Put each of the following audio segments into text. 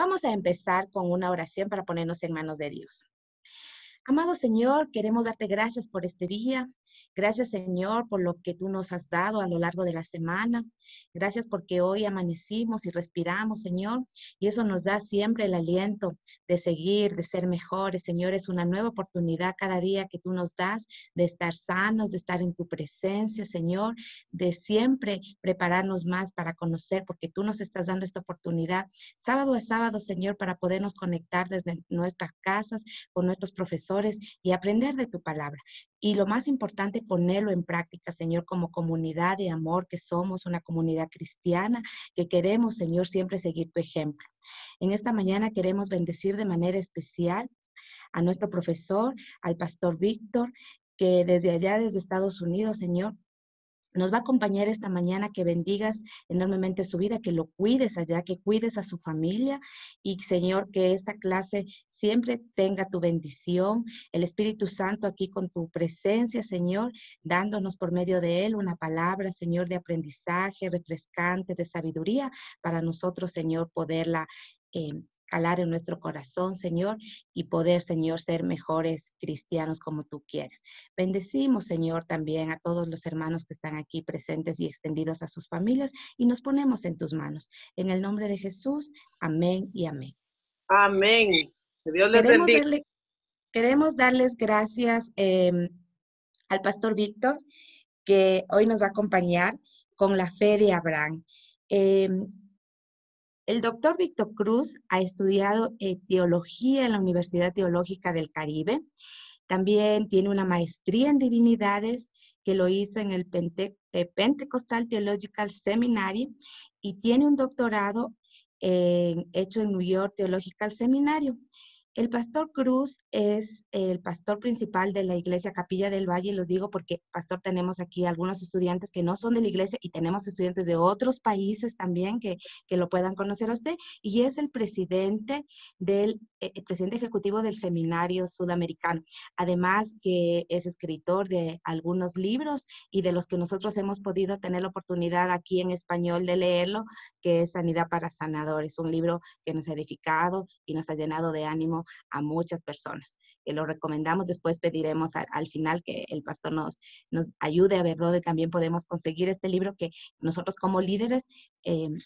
Vamos a empezar con una oración para ponernos en manos de Dios. Amado Señor, queremos darte gracias por este día. Gracias, Señor, por lo que tú nos has dado a lo largo de la semana. Gracias porque hoy amanecimos y respiramos, Señor, y eso nos da siempre el aliento de seguir, de ser mejores. Señor, es una nueva oportunidad cada día que tú nos das de estar sanos, de estar en tu presencia, Señor, de siempre prepararnos más para conocer, porque tú nos estás dando esta oportunidad sábado a sábado, Señor, para podernos conectar desde nuestras casas con nuestros profesores y aprender de tu palabra. Y lo más importante, ponerlo en práctica, Señor, como comunidad de amor que somos, una comunidad cristiana que queremos, Señor, siempre seguir tu ejemplo. En esta mañana queremos bendecir de manera especial a nuestro profesor, al pastor Víctor, que desde allá, desde Estados Unidos, Señor, nos va a acompañar esta mañana, que bendigas enormemente su vida, que lo cuides allá, que cuides a su familia y, Señor, que esta clase siempre tenga tu bendición, el Espíritu Santo aquí con tu presencia, Señor, dándonos por medio de él una palabra, Señor, de aprendizaje, refrescante, de sabiduría para nosotros, Señor, poderla calar en nuestro corazón, Señor, y poder, Señor, ser mejores cristianos como tú quieres. Bendecimos, Señor, también a todos los hermanos que están aquí presentes y extendidos a sus familias, y nos ponemos en tus manos. En el nombre de Jesús, amén y amén. Amén. Que Dios les Queremos bendiga. darle, queremos darles gracias al pastor Víctor, que hoy nos va a acompañar con la fe de Abraham. El doctor Víctor Cruz ha estudiado teología en la Universidad Teológica del Caribe. También tiene una maestría en divinidades que lo hizo en el Pentecostal Theological Seminary, y tiene un doctorado hecho en New York Theological Seminary. El pastor Cruz es el pastor principal de la iglesia Capilla del Valle, y los digo porque, pastor, tenemos aquí algunos estudiantes que no son de la iglesia y tenemos estudiantes de otros países también que lo puedan conocer a usted, y es el presidente el presidente ejecutivo del Seminario Sudamericano. Además que es escritor de algunos libros y de los que nosotros hemos podido tener la oportunidad aquí en español de leerlo, que es Sanidad para Sanadores, un libro que nos ha edificado y nos ha llenado de ánimo a muchas personas, que lo recomendamos. Después pediremos al final que el pastor nos ayude a ver dónde también podemos conseguir este libro, que nosotros como líderes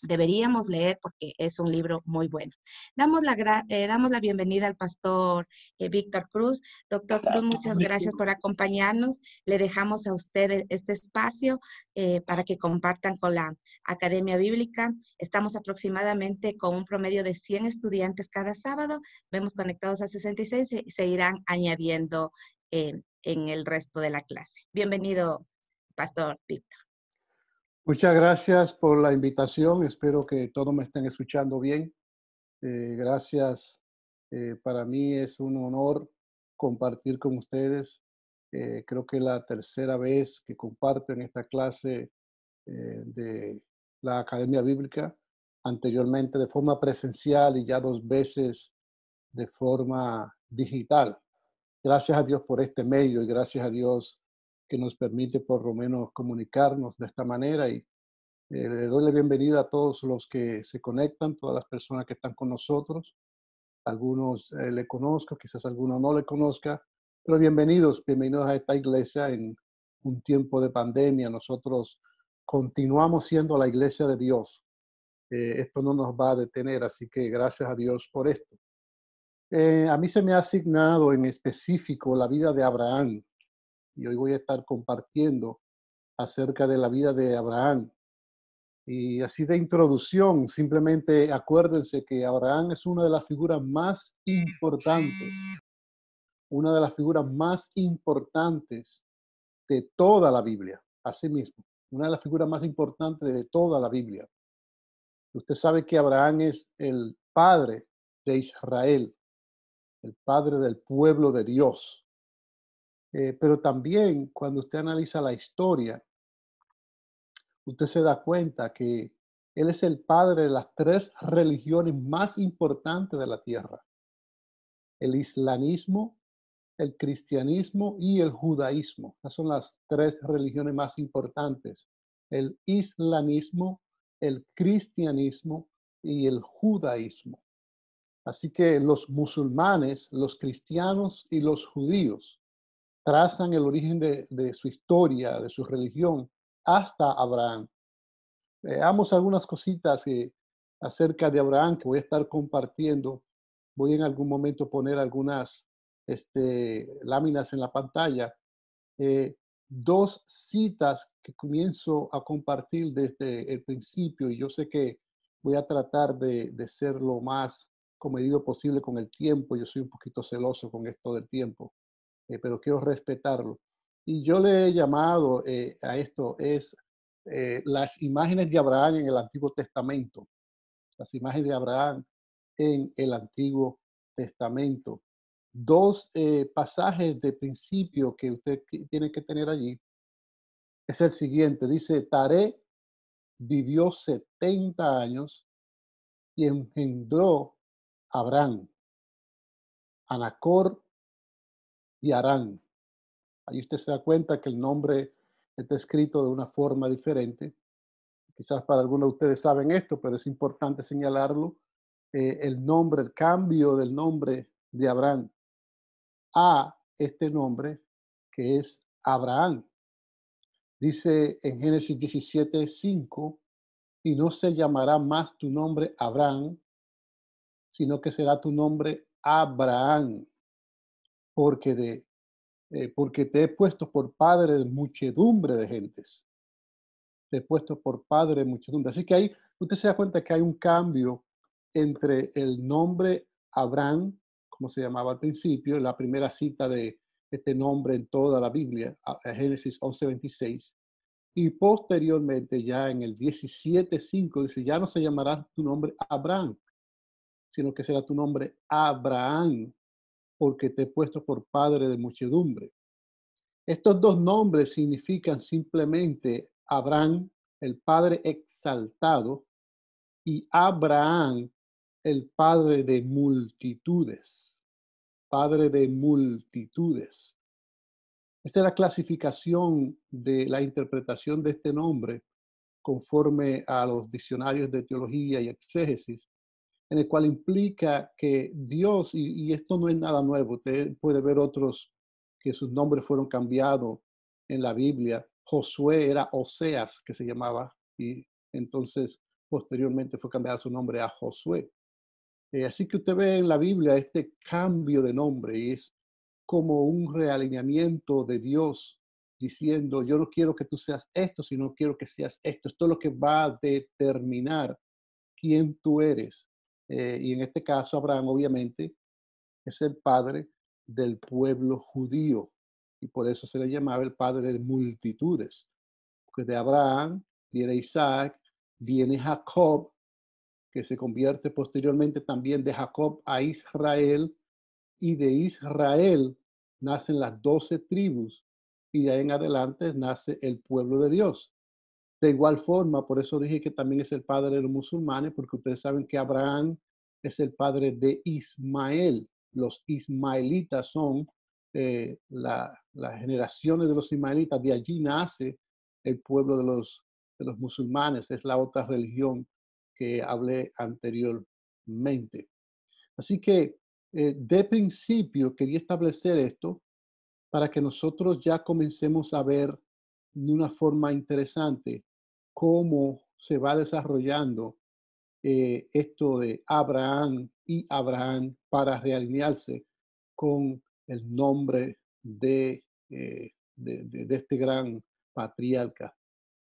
deberíamos leer, porque es un libro muy bueno. Damos la bienvenida al pastor Víctor Cruz. Doctor Cruz, muchas gracias por acompañarnos. Le dejamos a usted este espacio para que compartan con la Academia Bíblica. Estamos aproximadamente con un promedio de 100 estudiantes cada sábado. Vemos conectados a 66 y se irán añadiendo en el resto de la clase. Bienvenido, pastor Víctor. Muchas gracias por la invitación. Espero que todos me estén escuchando bien. Gracias. Para mí es un honor compartir con ustedes. Creo que es la tercera vez que comparto en esta clase de la Academia Bíblica, anteriormente de forma presencial y ya 2 veces de forma digital. Gracias a Dios por este medio y gracias a Dios que nos permite por lo menos comunicarnos de esta manera, y le doy la bienvenida a todos los que se conectan, todas las personas que están con nosotros. Algunos le conozco, quizás algunos no le conozca, pero bienvenidos a esta iglesia en un tiempo de pandemia. Nosotros continuamos siendo la iglesia de Dios. Esto no nos va a detener, así que gracias a Dios por esto. A mí se me ha asignado en específico la vida de Abraham, y hoy voy a estar compartiendo acerca de la vida de Abraham. Y así de introducción, simplemente acuérdense que Abraham es una de las figuras más importantes, una de las figuras más importantes de toda la Biblia, así mismo, una de las figuras más importantes de toda la Biblia. Usted sabe que Abraham es el padre de Israel, el padre del pueblo de Dios. Pero también cuando usted analiza la historia, usted se da cuenta que él es el padre de las 3 religiones más importantes de la tierra: el islamismo, el cristianismo y el judaísmo. Esas son las 3 religiones más importantes: el islamismo, el cristianismo y el judaísmo. Así que los musulmanes, los cristianos y los judíos trazan el origen de su historia, de su religión, hasta Abraham. Veamos algunas cositas acerca de Abraham que voy a estar compartiendo. Voy en algún momento a poner algunas láminas en la pantalla. eh, Dos citas que comienzo a compartir desde el principio, y yo sé que voy a tratar de ser lo más comedido posible con el tiempo. Yo soy un poquito celoso con esto del tiempo, pero quiero respetarlo. Y yo le he llamado a esto es las imágenes de Abraham en el Antiguo Testamento, las imágenes de Abraham en el Antiguo Testamento. Dos pasajes de principio que usted tiene que tener allí es el siguiente. Dice, Taré vivió 70 años y engendró a Abraham, a Nacor y a Harán. Ahí usted se da cuenta que el nombre está escrito de una forma diferente. Quizás para algunos de ustedes saben esto, pero es importante señalarlo. El nombre, el cambio del nombre de Abraham a este nombre que es Abraham. Dice en Génesis 17:5, y no se llamará más tu nombre Abraham, sino que será tu nombre Abraham, porque, porque te he puesto por padre de muchedumbre de gentes. Te he puesto por padre de muchedumbre. Así que ahí usted se da cuenta que hay un cambio entre el nombre Abraham, como se llamaba al principio, la primera cita de este nombre en toda la Biblia, a Génesis 11:26, y posteriormente ya en el 17:5 dice, ya no se llamará tu nombre Abraham, sino que será tu nombre Abraham, porque te he puesto por padre de muchedumbre. Estos dos nombres significan simplemente Abraham, el padre exaltado, y Abraham, el padre de multitudes. Padre de multitudes. Esta es la clasificación de la interpretación de este nombre conforme a los diccionarios de teología y exégesis, en el cual implica que Dios, y esto no es nada nuevo, usted puede ver otros que sus nombres fueron cambiados en la Biblia. Josué era Oseas, que se llamaba, y entonces posteriormente fue cambiado su nombre a Josué. Así que usted ve en la Biblia este cambio de nombre y es como un realineamiento de Dios diciendo, yo no quiero que tú seas esto, sino quiero que seas esto. Esto es lo que va a determinar quién tú eres. Y en este caso, Abraham obviamente es el padre del pueblo judío y por eso se le llamaba el padre de multitudes. Porque de Abraham viene Isaac, viene Jacob, que se convierte posteriormente también de Jacob a Israel, y de Israel nacen las 12 tribus, y de ahí en adelante nace el pueblo de Dios. De igual forma, por eso dije que también es el padre de los musulmanes, porque ustedes saben que Abraham es el padre de Ismael. Los ismaelitas son las generaciones de los ismaelitas, de allí nace el pueblo de los musulmanes, es la otra religión que hablé anteriormente. Así que de principio quería establecer esto para que nosotros ya comencemos a ver de una forma interesante cómo se va desarrollando esto de Abraham y Abraham para realinearse con el nombre de este gran patriarca.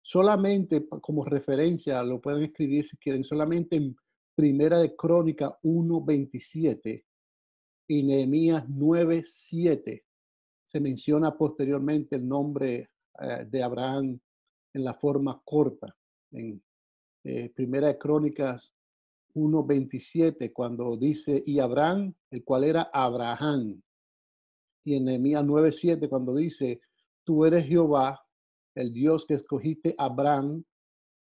Solamente como referencia, lo pueden escribir si quieren, solamente en Primera de Crónica 1:27 y Nehemías 9:7 se menciona posteriormente el nombre de Abraham en la forma corta. En Primera de Crónicas 1:27, cuando dice, y Abraham, el cual era Abraham. Y en Nehemías 9:7, cuando dice, tú eres Jehová, el Dios que escogiste a Abraham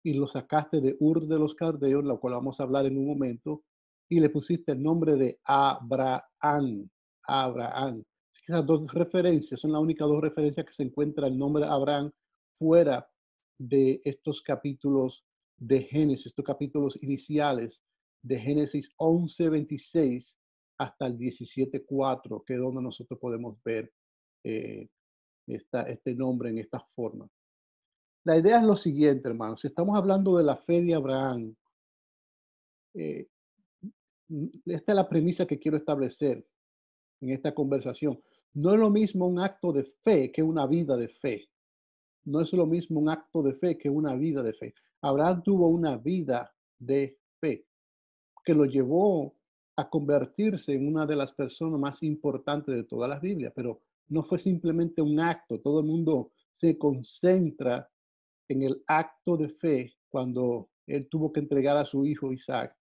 y lo sacaste de Ur de los Caldeos, lo cual vamos a hablar en un momento, y le pusiste el nombre de Abraham. Abraham. Esas dos referencias son las únicas dos referencias que se encuentra el nombre de Abraham fuera de estos capítulos de Génesis, estos capítulos iniciales de Génesis 11:26 hasta el 17:4, que es donde nosotros podemos ver eh, este nombre en esta forma. La idea es lo siguiente, hermanos. Si estamos hablando de la fe de Abraham, eh, esta es la premisa que quiero establecer en esta conversación. No es lo mismo un acto de fe que una vida de fe. No es lo mismo un acto de fe que una vida de fe. Abraham tuvo una vida de fe que lo llevó a convertirse en una de las personas más importantes de toda la Biblia, pero no fue simplemente un acto. Todo el mundo se concentra en el acto de fe cuando él tuvo que entregar a su hijo Isaac,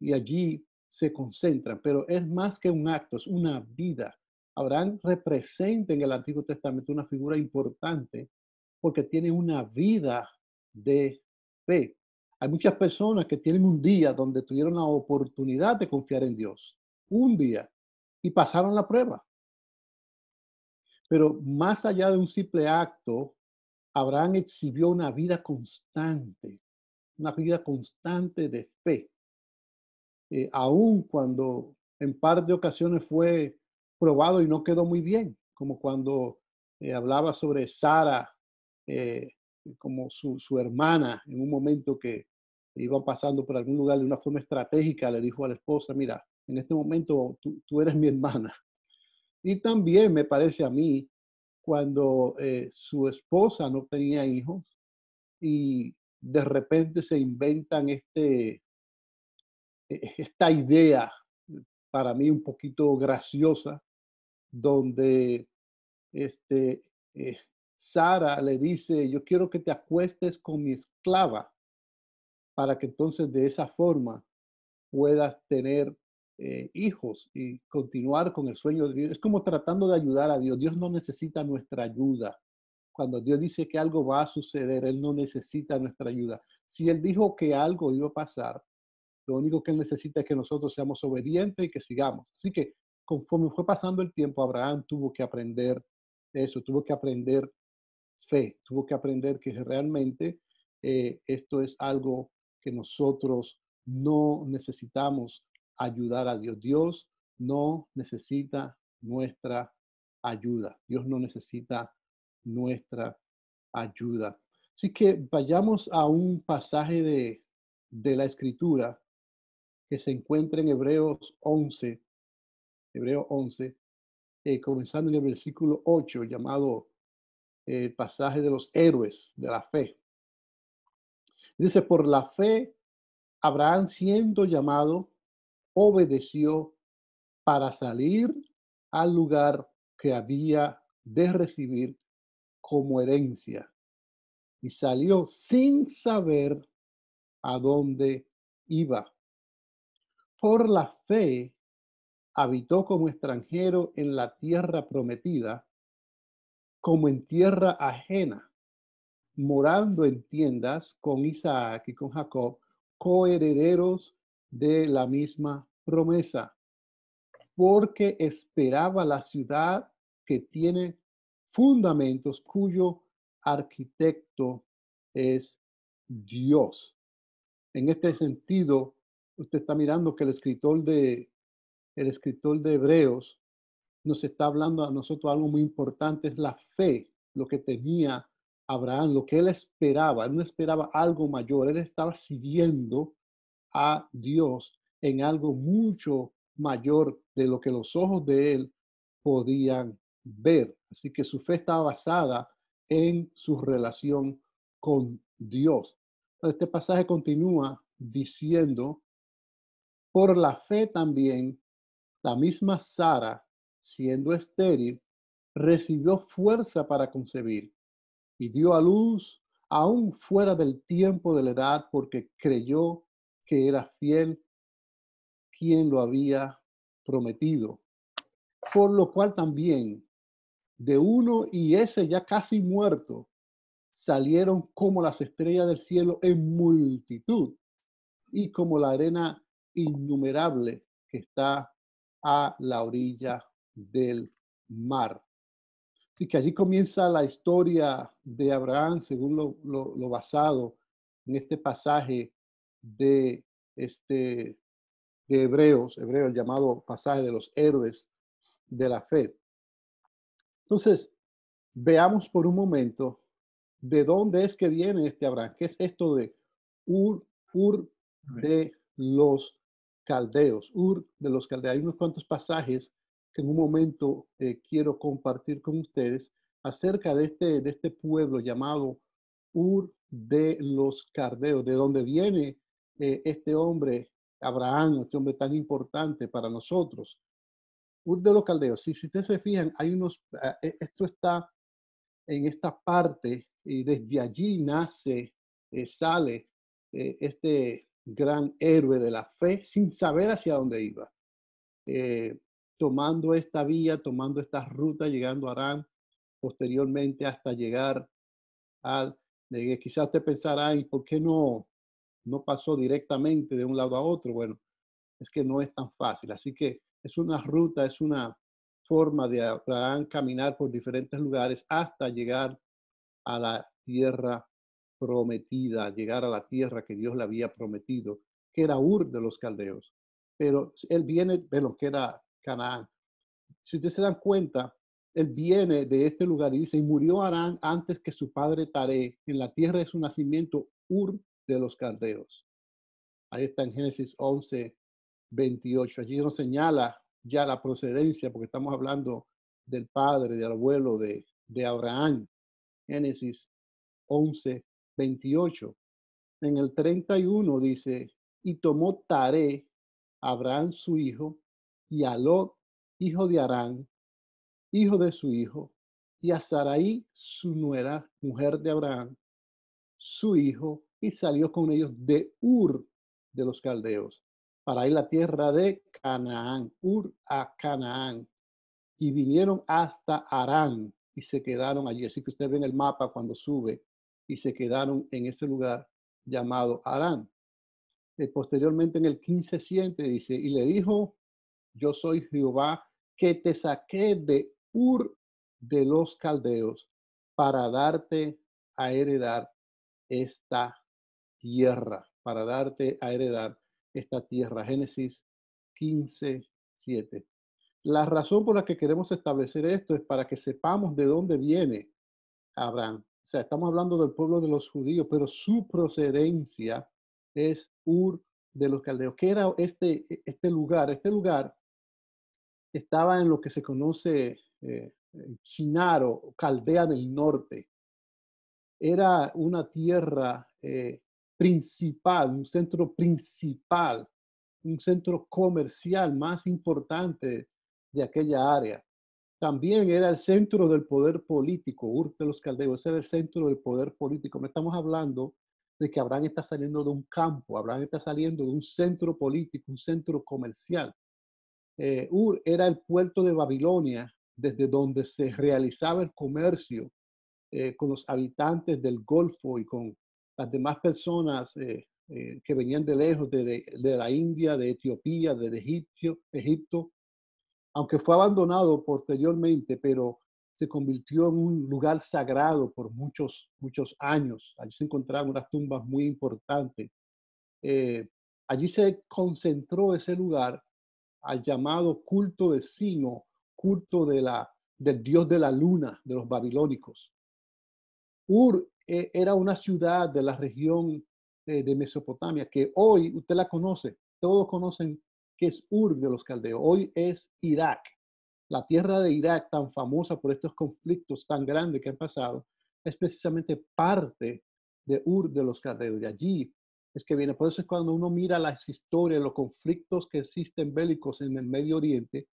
y allí se concentran, pero es más que un acto, es una vida. Abraham representa en el Antiguo Testamento una figura importante porque tiene una vida de fe. Hay muchas personas que tienen un día donde tuvieron la oportunidad de confiar en Dios, un día, y pasaron la prueba. Pero más allá de un simple acto, Abraham exhibió una vida constante de fe, aun cuando en par de ocasiones fue probado y no quedó muy bien, como cuando hablaba sobre Sara, eh, como su hermana, en un momento que iban pasando por algún lugar de una forma estratégica, le dijo a la esposa, mira, en este momento tú eres mi hermana. Y también me parece a mí, cuando su esposa no tenía hijos y de repente se inventan esta idea, para mí un poquito graciosa, donde este, eh, Sara le dice, yo quiero que te acuestes con mi esclava para que entonces de esa forma puedas tener hijos y continuar con el sueño de Dios. Es como tratando de ayudar a Dios. Dios no necesita nuestra ayuda. Cuando Dios dice que algo va a suceder, Él no necesita nuestra ayuda. Si Él dijo que algo iba a pasar, lo único que Él necesita es que nosotros seamos obedientes y que sigamos. Así que conforme fue pasando el tiempo, Abraham tuvo que aprender eso, tuvo que aprender fe, tuvo que aprender que realmente esto es algo que nosotros no necesitamos ayudar a Dios. Dios no necesita nuestra ayuda. Dios no necesita nuestra ayuda. Así que vayamos a un pasaje de la Escritura que se encuentra en Hebreo 11, comenzando en el versículo 8, llamado el pasaje de los héroes de la fe. Dice, por la fe, Abraham siendo llamado, obedeció para salir al lugar que había de recibir como herencia, y salió sin saber a dónde iba. Por la fe, habitó como extranjero en la tierra prometida, como en tierra ajena, morando en tiendas con Isaac y con Jacob, coherederos de la misma promesa, porque esperaba la ciudad que tiene fundamentos, cuyo arquitecto es Dios. En este sentido, usted está mirando que el escritor de Hebreos nos está hablando a nosotros algo muy importante, es la fe, lo que tenía Abraham, lo que él esperaba. Él no esperaba algo mayor, él estaba siguiendo a Dios en algo mucho mayor de lo que los ojos de él podían ver. Así que su fe estaba basada en su relación con Dios. Este pasaje continúa diciendo, por la fe también, la misma Sara, siendo estéril, recibió fuerza para concebir y dio a luz aún fuera del tiempo de la edad, porque creyó que era fiel quien lo había prometido. Por lo cual también de uno y ese ya casi muerto salieron como las estrellas del cielo en multitud y como la arena innumerable que está a la orilla del mar. Así que allí comienza la historia de Abraham, según lo basado en este pasaje de este, de Hebreos, el llamado pasaje de los héroes de la fe. Entonces, veamos por un momento de dónde es que viene este Abraham. ¿Qué es esto de Ur de los caldeos? Ur de los caldeos. Hay unos cuantos pasajes que en un momento quiero compartir con ustedes acerca de este pueblo llamado Ur de los caldeos, de dónde viene este hombre, Abraham, este hombre tan importante para nosotros. Ur de los caldeos. Si ustedes se fijan, hay unos, esto está en esta parte y desde allí nace, sale este gran héroe de la fe sin saber hacia dónde iba, tomando esta vía, tomando esta ruta, llegando a Arán, posteriormente hasta llegar al, quizás usted pensará, ¿y por qué no pasó directamente de un lado a otro? Bueno, es que no es tan fácil, así que es una ruta, es una forma de Abraham caminar por diferentes lugares hasta llegar a la tierra prometida, llegar a la tierra que Dios le había prometido, que era Ur de los caldeos. Pero él viene de lo que era Canaán. Si ustedes se dan cuenta, él viene de este lugar y dice, y murió Arán antes que su padre Taré, en la tierra de su nacimiento, Ur de los caldeos. Ahí está en Génesis 11:28. Allí nos señala ya la procedencia, porque estamos hablando del padre, del abuelo de Abraham. Génesis 11:28. En el 31 dice, y tomó Taré, Abraham su hijo, y a Lot, hijo de Arán, hijo de su hijo, y a Sarai, su nuera, mujer de Abraham, su hijo, y salió con ellos de Ur de los caldeos, para ir a la tierra de Canaán, Ur a Canaán, y vinieron hasta Arán y se quedaron allí. Así que usted ve en el mapa cuando sube y se quedaron en ese lugar llamado Arán. Posteriormente en el 15:7 dice, y le dijo, yo soy Jehová que te saqué de Ur de los caldeos para darte a heredar esta tierra, para darte a heredar esta tierra. Génesis 15:7. La razón por la que queremos establecer esto es para que sepamos de dónde viene Abraham. O sea, estamos hablando del pueblo de los judíos, pero su procedencia es Ur de los caldeos. ¿Qué era este lugar? Este lugar estaba en lo que se conoce Shinar o Caldea del Norte. Era una tierra principal, un centro principal, un centro comercial más importante de aquella área. También era el centro del poder político. Ur de los Caldeos era el centro del poder político. No estamos hablando de que Abraham está saliendo de un campo, Abraham está saliendo de un centro político, un centro comercial. Ur era el puerto de Babilonia, desde donde se realizaba el comercio con los habitantes del Golfo y con las demás personas que venían de lejos, de la India, de Etiopía, de Egipto, aunque fue abandonado posteriormente, pero se convirtió en un lugar sagrado por muchos años. Allí se encontraban unas tumbas muy importantes. Allí se concentró ese lugar al llamado culto de Sino, culto del dios de la luna, de los babilónicos. Ur era una ciudad de la región de Mesopotamia, que hoy usted la conoce, todos conocen que es Ur de los caldeos. Hoy es Irak. La tierra de Irak, tan famosa por estos conflictos tan grandes que han pasado, es precisamente parte de Ur de los caldeos. De allí es que viene. Por eso es cuando uno mira las historias, los conflictos que existen bélicos en el Medio Oriente,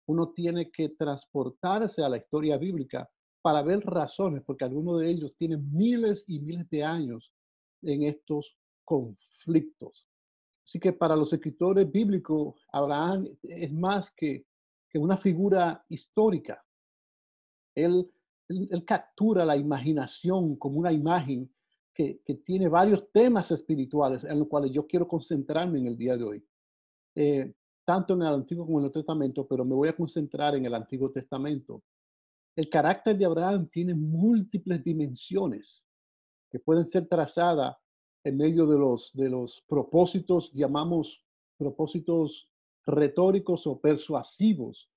uno tiene que transportarse a la historia bíblica para ver razones, porque algunos de ellos tienen miles y miles de años en estos conflictos. Así que para los escritores bíblicos, Abraham es más que una figura histórica. Él captura la imaginación como una imagen que tiene varios temas espirituales en los cuales yo quiero concentrarme en el día de hoy. Tanto en el Antiguo como en el Nuevo Testamento, pero me voy a concentrar en el Antiguo Testamento. El carácter de Abraham tiene múltiples dimensiones que pueden ser trazadas en medio de los propósitos, llamamos propósitos retóricos o persuasivos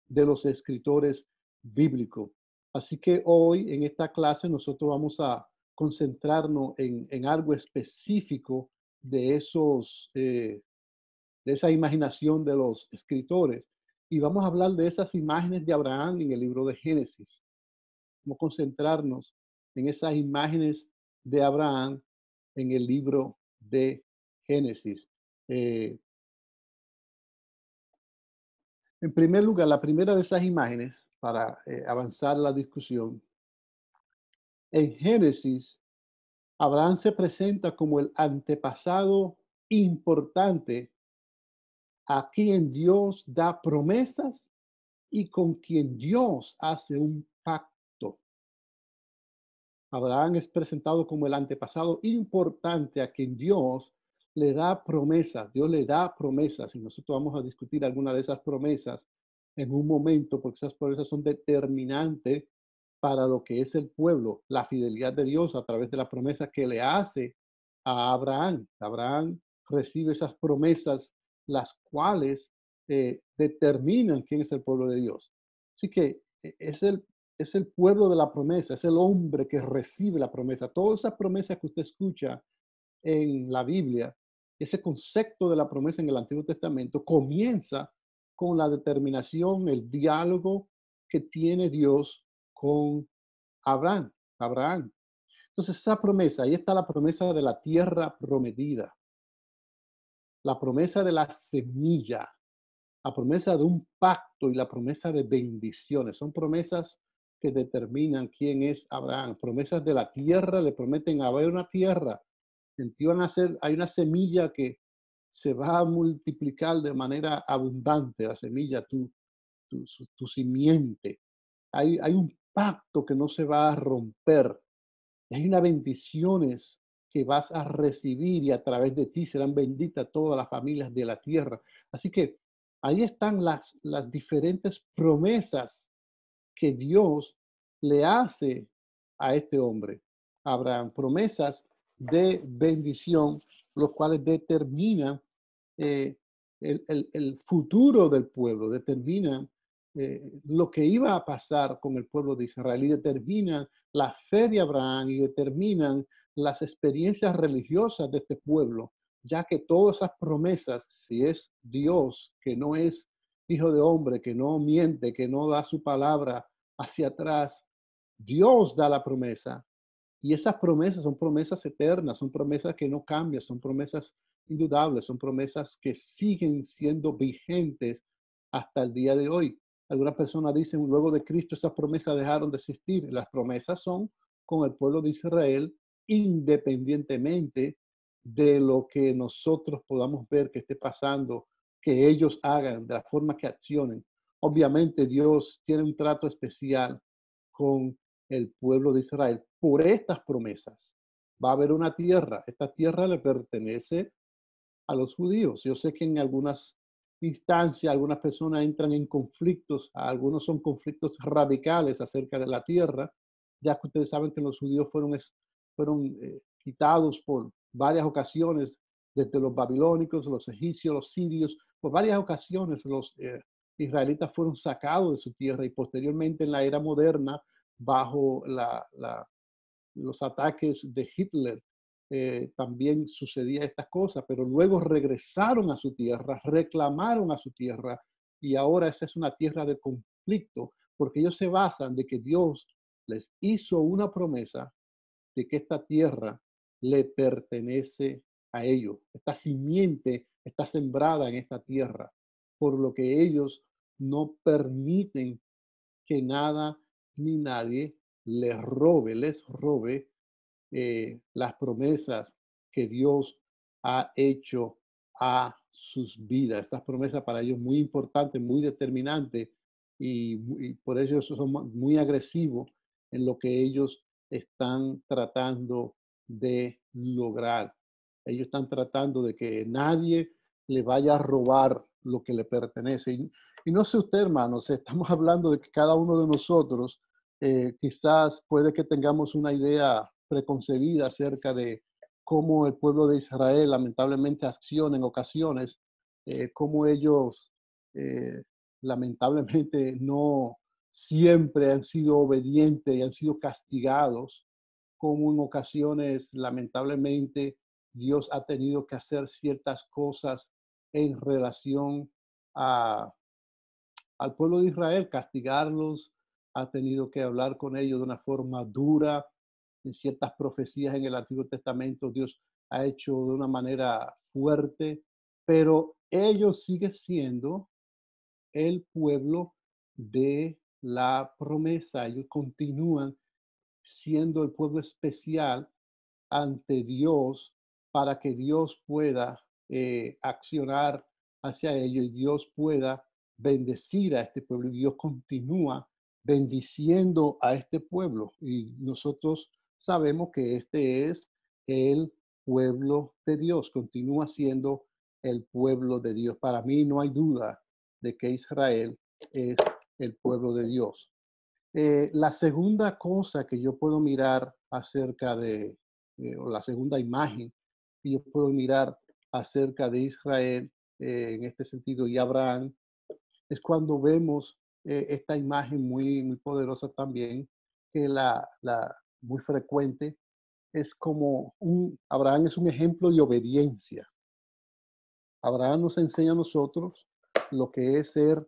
de los escritores bíblicos. Así que hoy en esta clase nosotros vamos a concentrarnos en algo específico de de esa imaginación de los escritores. Y vamos a hablar de esas imágenes de Abraham en el libro de Génesis. Vamos a concentrarnos en esas imágenes de Abraham en el libro de Génesis. Eh, en primer lugar, la primera de esas imágenes, para avanzar la discusión, en Génesis, Abraham se presenta como el antepasado importante a quien Dios da promesas y con quien Dios hace un pacto. Abraham es presentado como el antepasado importante a quien Dios le da promesas. Dios le da promesas y nosotros vamos a discutir alguna de esas promesas en un momento, porque esas promesas son determinantes para lo que es el pueblo, la fidelidad de Dios a través de la promesa que le hace a Abraham. Abraham recibe esas promesas, las cuales determinan quién es el pueblo de Dios. Así que es el pueblo de la promesa, es el hombre que recibe la promesa. Todas esas promesas que usted escucha en la Biblia, ese concepto de la promesa en el Antiguo Testamento comienza con la determinación, el diálogo que tiene Dios con Abraham. Abraham. Entonces esa promesa, ahí está la promesa de la tierra prometida, la promesa de la semilla, la promesa de un pacto y la promesa de bendiciones. Son promesas que determinan quién es Abraham. Promesas de la tierra, le prometen haber una tierra. Van a hacer, hay una semilla que se va a multiplicar de manera abundante, la semilla, tu simiente. Hay un pacto que no se va a romper. Hay unas bendiciones que vas a recibir y a través de ti serán benditas todas las familias de la tierra. Así que ahí están las diferentes promesas que Dios le hace a este hombre, Abraham. Promesas de bendición, los cuales determinan eh, el futuro del pueblo, determinan lo que iba a pasar con el pueblo de Israel y determinan la fe de Abraham y determinan las experiencias religiosas de este pueblo, ya que todas esas promesas, si es Dios, que no es hijo de hombre, que no miente, que no da su palabra hacia atrás, Dios da la promesa. Y esas promesas son promesas eternas, son promesas que no cambian, son promesas indudables, son promesas que siguen siendo vigentes hasta el día de hoy. Algunas personas dicen, luego de Cristo esas promesas dejaron de existir. Las promesas son con el pueblo de Israel, independientemente de lo que nosotros podamos ver que esté pasando, que ellos hagan, de la forma que accionen. Obviamente Dios tiene un trato especial con el pueblo de Israel por estas promesas. Va a haber una tierra. Esta tierra le pertenece a los judíos. Yo sé que en algunas instancias algunas personas entran en conflictos, algunos son conflictos radicales acerca de la tierra, ya que ustedes saben que los judíos fueron quitados por varias ocasiones, desde los babilónicos, los egipcios, los sirios, por varias ocasiones los israelitas fueron sacados de su tierra y posteriormente en la era moderna, bajo los ataques de Hitler, también sucedía estas cosas, pero luego regresaron a su tierra, reclamaron a su tierra y ahora esa es una tierra de conflicto porque ellos se basan de que Dios les hizo una promesa de que esta tierra le pertenece a ellos. Esta simiente está sembrada en esta tierra, por lo que ellos no permiten que nada ni nadie les robe las promesas que Dios ha hecho a sus vidas. Estas promesas para ellos muy importantes, muy determinantes y por eso son muy agresivos en lo que ellos están tratando de lograr. Ellos están tratando de que nadie le vaya a robar lo que le pertenece. Y no sé usted, hermanos, estamos hablando de que cada uno de nosotros quizás puede que tengamos una idea preconcebida acerca de cómo el pueblo de Israel lamentablemente acciona en ocasiones, cómo ellos lamentablemente no siempre han sido obedientes y han sido castigados, como en ocasiones lamentablemente Dios ha tenido que hacer ciertas cosas en relación a, al pueblo de Israel, castigarlos, ha tenido que hablar con ellos de una forma dura. En ciertas profecías en el Antiguo Testamento Dios ha hecho de una manera fuerte, pero ellos siguen siendo el pueblo de la promesa. Ellos continúan siendo el pueblo especial ante Dios para que Dios pueda accionar hacia ellos y Dios pueda bendecir a este pueblo. Y Dios continúa bendiciendo a este pueblo. Y nosotros sabemos que este es el pueblo de Dios, continúa siendo el pueblo de Dios. Para mí no hay duda de que Israel es el pueblo de Dios. La segunda cosa que yo puedo mirar acerca de, o la segunda imagen que yo puedo mirar acerca de Israel en este sentido y Abraham, es cuando vemos esta imagen muy poderosa también, que la muy frecuente es como Abraham es un ejemplo de obediencia. Abraham nos enseña a nosotros lo que es ser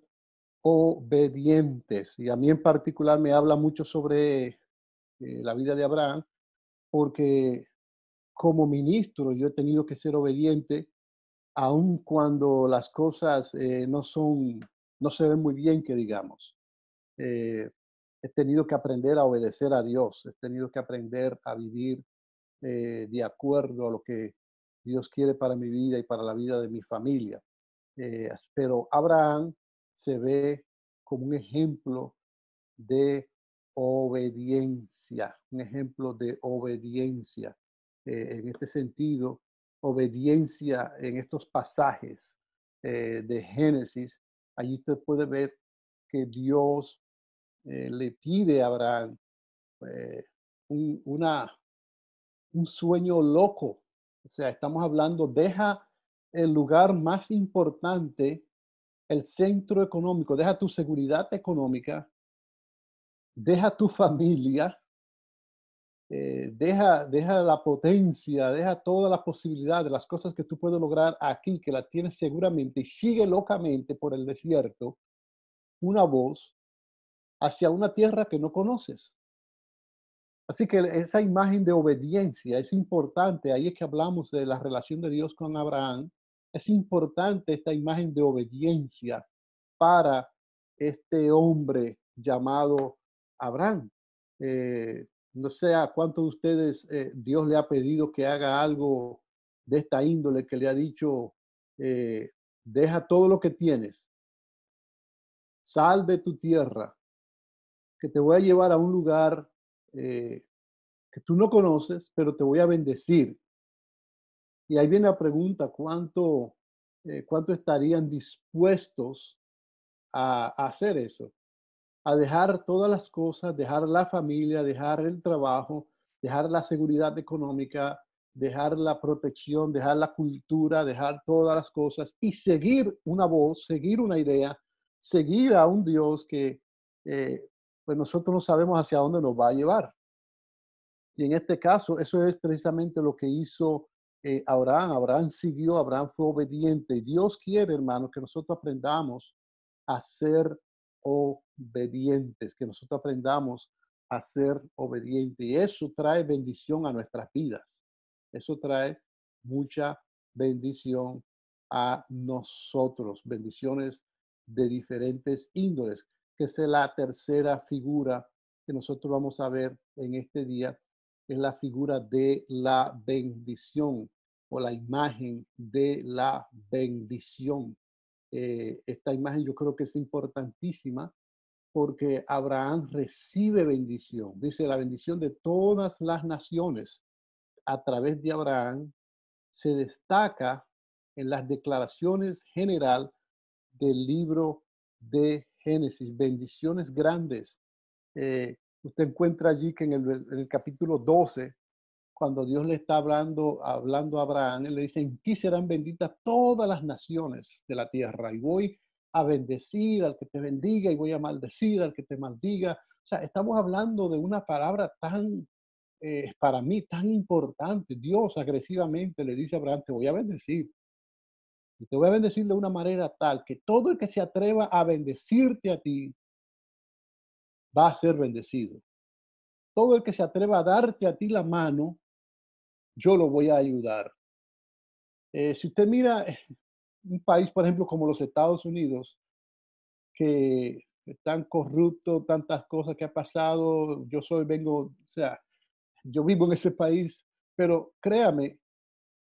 obedientes. Y a mí en particular me habla mucho sobre la vida de Abraham, porque como ministro yo he tenido que ser obediente, aun cuando las cosas no se ven muy bien, que digamos. Eh, He tenido que aprender a obedecer a Dios, he tenido que aprender a vivir de acuerdo a lo que Dios quiere para mi vida y para la vida de mi familia. Pero Abraham se ve como un ejemplo de obediencia, un ejemplo de obediencia. En este sentido, obediencia en estos pasajes de Génesis, allí usted puede ver que Dios le pide a Abraham eh, un, una, un sueño loco. O sea, estamos hablando, deja el lugar más importante, el centro económico, deja tu seguridad económica, deja tu familia, deja la potencia, deja todas las posibilidades, las cosas que tú puedes lograr aquí, que la tienes seguramente, y sigue locamente por el desierto una voz hacia una tierra que no conoces. Así que esa imagen de obediencia es importante. Ahí es que hablamos de la relación de Dios con Abraham. Es importante esta imagen de obediencia para este hombre llamado Abraham. No sé a cuántos de ustedes Dios le ha pedido que haga algo de esta índole, que le ha dicho, deja todo lo que tienes, sal de tu tierra, que te voy a llevar a un lugar eh, que tú no conoces, pero te voy a bendecir. Y ahí viene la pregunta, ¿cuánto estarían dispuestos a hacer eso? A dejar todas las cosas, dejar la familia, dejar el trabajo, dejar la seguridad económica, dejar la protección, dejar la cultura, dejar todas las cosas y seguir una voz, seguir una idea, seguir a un Dios que pues nosotros no sabemos hacia dónde nos va a llevar. Y en este caso, eso es precisamente lo que hizo Abraham. Abraham siguió, Abraham fue obediente. Y Dios quiere, hermano, que nosotros aprendamos a ser obedientes, que nosotros aprendamos a ser obedientes. Y eso trae bendición a nuestras vidas. Eso trae mucha bendición a nosotros, bendiciones de diferentes índoles, que es la tercera figura que nosotros vamos a ver en este día, es la figura de la bendición o la imagen de la bendición. Esta imagen yo creo que es importantísima porque Abraham recibe bendición. Dice la bendición de todas las naciones a través de Abraham se destaca en las declaraciones general del libro de Génesis. Bendiciones grandes. Usted encuentra allí que en el capítulo 12 cuando Dios le está hablando a Abraham, él le dice, en ti serán benditas todas las naciones de la tierra y voy a bendecir al que te bendiga y voy a maldecir al que te maldiga. O sea, estamos hablando de una palabra tan, para mí, tan importante. Dios agresivamente le dice a Abraham, te voy a bendecir. Y te voy a bendecir de una manera tal que todo el que se atreva a bendecirte a ti va a ser bendecido. Todo el que se atreva a darte a ti la mano, yo lo voy a ayudar. Si usted mira un país, por ejemplo, como los Estados Unidos, que están corruptos, tantas cosas que ha pasado, o sea, yo vivo en ese país, pero créame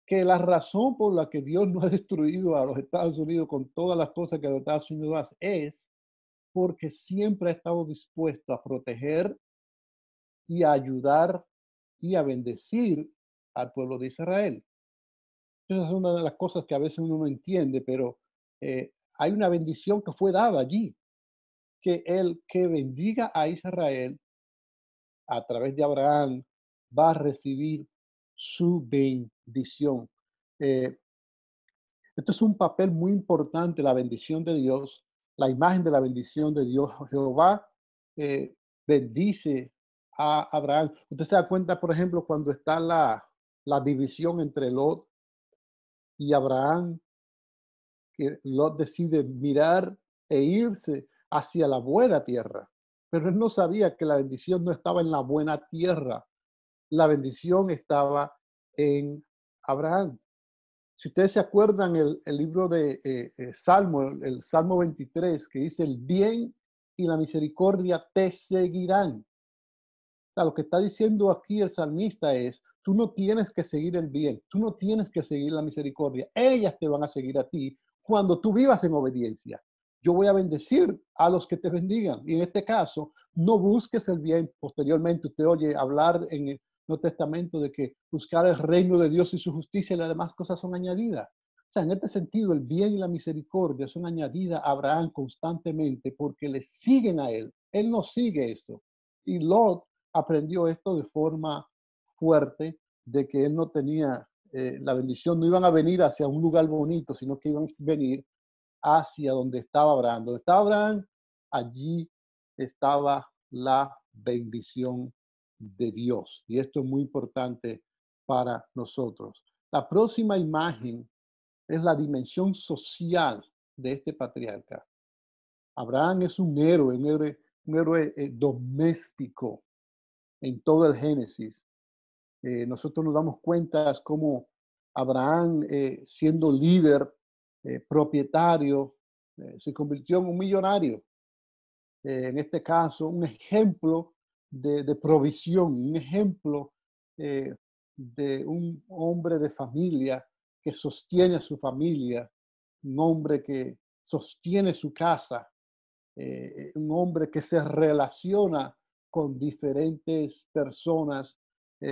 que la razón por la que Dios no ha destruido a los Estados Unidos con todas las cosas que los Estados Unidos hace es porque siempre ha estado dispuesto a proteger y a ayudar y a bendecir al pueblo de Israel. Esa es una de las cosas que a veces uno no entiende, pero hay una bendición que fue dada allí, que el que bendiga a Israel a través de Abraham va a recibir su bendición. Eh, Esto es un papel muy importante, la bendición de Dios, la imagen de la bendición de Dios. Jehová eh, bendice a Abraham. Usted se da cuenta, por ejemplo, cuando está la división entre Lot y Abraham, que Lot decide mirar e irse hacia la buena tierra. Pero él no sabía que la bendición no estaba en la buena tierra. La bendición estaba en Abraham. Si ustedes se acuerdan el libro de Salmo, el Salmo 23, que dice, el bien y la misericordia te seguirán. O sea, lo que está diciendo aquí el salmista es, tú no tienes que seguir el bien, tú no tienes que seguir la misericordia, ellas te van a seguir a ti cuando tú vivas en obediencia. Yo voy a bendecir a los que te bendigan. Y en este caso, no busques el bien. Posteriormente usted oye hablar en el Nuevo Testamento de que buscar el reino de Dios y su justicia y las demás cosas son añadidas. O sea, en este sentido, el bien y la misericordia son añadidas a Abraham constantemente porque le siguen a él. Él no sigue eso. Y Lot aprendió esto de forma fuerte, de que él no tenía la bendición, no iban a venir hacia un lugar bonito, sino que iban a venir hacia donde estaba Abraham. Donde estaba Abraham, allí estaba la bendición de Dios. Y esto es muy importante para nosotros. La próxima imagen es la dimensión social de este patriarca. Abraham es un héroe doméstico en todo el Génesis. Nosotros nos damos cuenta cómo Abraham, siendo líder, propietario, se convirtió en un millonario. En este caso, un ejemplo de provisión, un ejemplo de un hombre de familia que sostiene a su familia, un hombre que sostiene su casa, un hombre que se relaciona con diferentes personas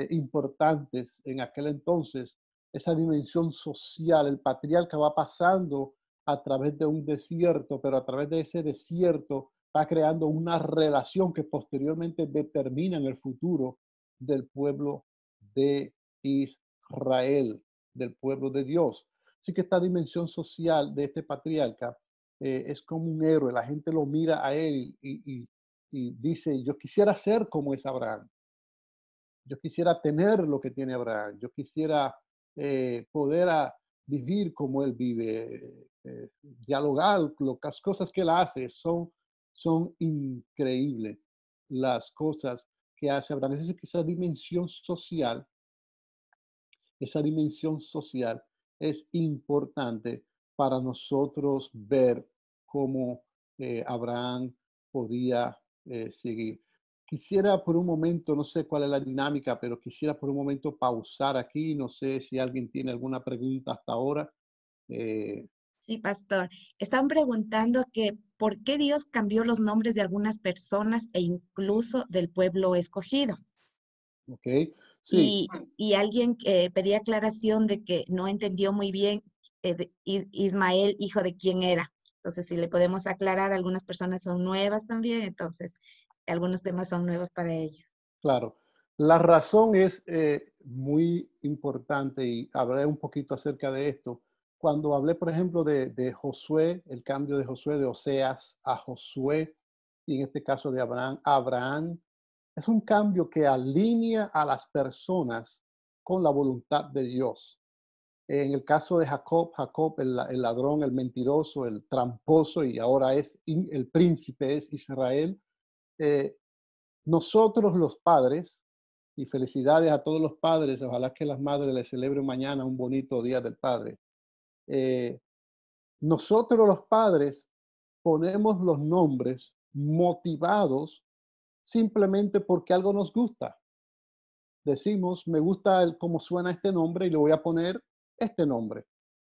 importantes en aquel entonces. Esa dimensión social, el patriarca va pasando a través de un desierto, pero a través de ese desierto va creando una relación que posteriormente determina en el futuro del pueblo de Israel, del pueblo de Dios. Así que esta dimensión social de este patriarca es como un héroe, la gente lo mira a él y dice, yo quisiera ser como es Abraham, yo quisiera tener lo que tiene Abraham, yo quisiera poder vivir como él vive, dialogar, las cosas que él hace son increíbles, las cosas que hace Abraham. Esa dimensión social es importante para nosotros ver cómo Abraham podía seguir. Quisiera por un momento, no sé cuál es la dinámica, pero quisiera por un momento pausar aquí. No sé si alguien tiene alguna pregunta hasta ahora. Eh, Sí, pastor. Están preguntando que por qué Dios cambió los nombres de algunas personas e incluso del pueblo escogido. ok, sí, Y alguien pedía aclaración de que no entendió muy bien Ismael, hijo de quién era. Entonces, si le podemos aclarar, algunas personas son nuevas también, entonces algunos temas son nuevos para ellos. claro. La razón es muy importante y hablé un poquito acerca de esto. Cuando hablé, por ejemplo, de Josué, el cambio de Josué, de Oseas a Josué, y en este caso de Abraham a Abraham, es un cambio que alinea a las personas con la voluntad de Dios. En el caso de Jacob, Jacob, el ladrón, el mentiroso, el tramposo, y ahora es el príncipe, es Israel. eh, Nosotros los padres, y felicidades a todos los padres, ojalá que las madres les celebren mañana un bonito Día del Padre. Eh, Nosotros los padres ponemos los nombres motivados simplemente porque algo nos gusta. Decimos, me gusta cómo suena este nombre y le voy a poner este nombre.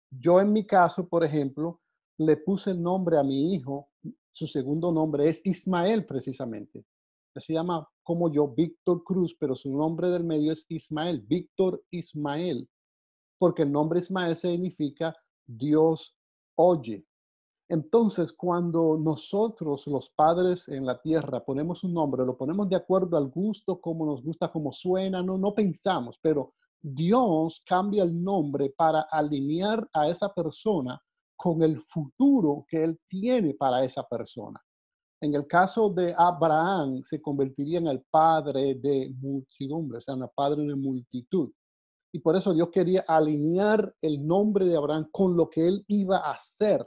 Yo en mi caso, por ejemplo, le puse el nombre a mi hijo, su segundo nombre es Ismael precisamente. Se llama como yo, Víctor Cruz, pero su nombre del medio es Ismael, Víctor Ismael, porque el nombre Ismael significa Dios oye. Entonces, cuando nosotros, los padres en la tierra, ponemos un nombre, lo ponemos de acuerdo al gusto, como nos gusta, como suena, no pensamos, pero Dios cambia el nombre para alinear a esa persona con el futuro que Él tiene para esa persona. En el caso de Abraham, se convertiría en el padre de multidumbre, o sea, un padre de multitud. Y por eso Dios quería alinear el nombre de Abraham con lo que él iba a hacer.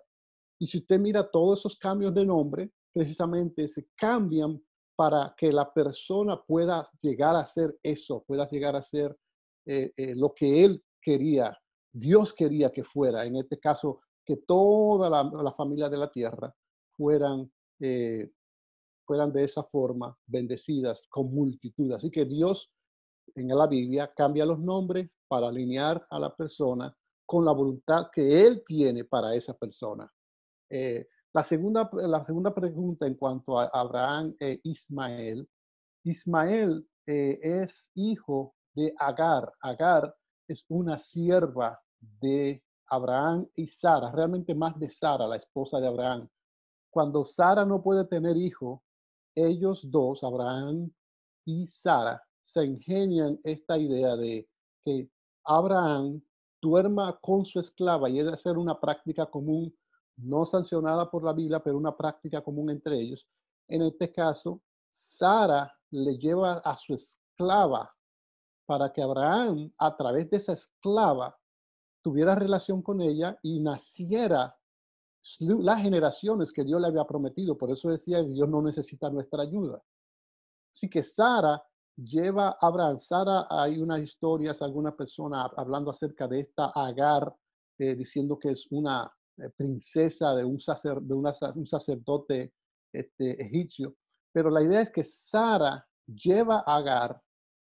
Y si usted mira todos esos cambios de nombre, precisamente se cambian para que la persona pueda llegar a ser eso, pueda llegar a ser lo que él quería, Dios quería que fuera. En este caso, que toda la familia de la tierra fueran, eh, fueran de esa forma bendecidas con multitud. Así que Dios en la Biblia cambia los nombres para alinear a la persona con la voluntad que Él tiene para esa persona. La segunda pregunta en cuanto a Abraham e Ismael. Ismael es hijo de Agar. Agar es una sierva de Abraham y Sara, realmente más de Sara, la esposa de Abraham. Cuando Sara no puede tener hijo, ellos dos, Abraham y Sara, se ingenian esta idea de que Abraham duerma con su esclava y es hacer una práctica común, no sancionada por la Biblia, pero una práctica común entre ellos. En este caso, Sara le lleva a su esclava para que Abraham, a través de esa esclava, tuviera relación con ella y naciera las generaciones que Dios le había prometido. Por eso decía que Dios no necesita nuestra ayuda. Así que Sara lleva a Abraham. Sara, hay unas historias, alguna persona hablando acerca de esta Agar, diciendo que es una princesa de un sacerdote egipcio. Pero la idea es que Sara lleva a Agar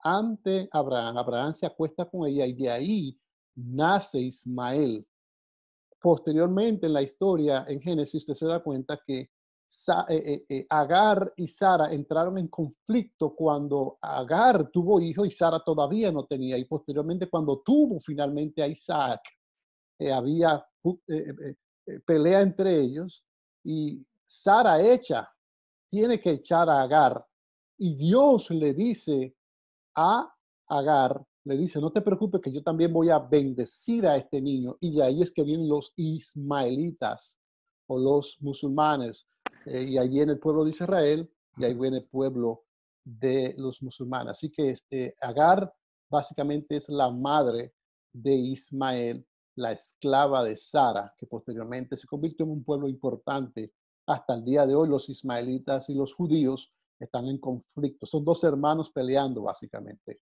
ante Abraham. Abraham se acuesta con ella y de ahí nace Ismael. Posteriormente en la historia, en Génesis, usted se da cuenta que Agar y Sara entraron en conflicto cuando Agar tuvo hijo y Sara todavía no tenía. Y posteriormente cuando tuvo finalmente a Isaac, había pelea entre ellos y Sara tiene que echar a Agar. Y Dios le dice a Agar, le dice, no te preocupes que yo también voy a bendecir a este niño. Y de ahí es que vienen los ismaelitas o los musulmanes. Y ahí viene el pueblo de Israel y ahí viene el pueblo de los musulmanes. Así que Agar básicamente es la madre de Ismael, la esclava de Sara, que posteriormente se convirtió en un pueblo importante. Hasta el día de hoy los ismaelitas y los judíos están en conflicto. Son dos hermanos peleando, básicamente.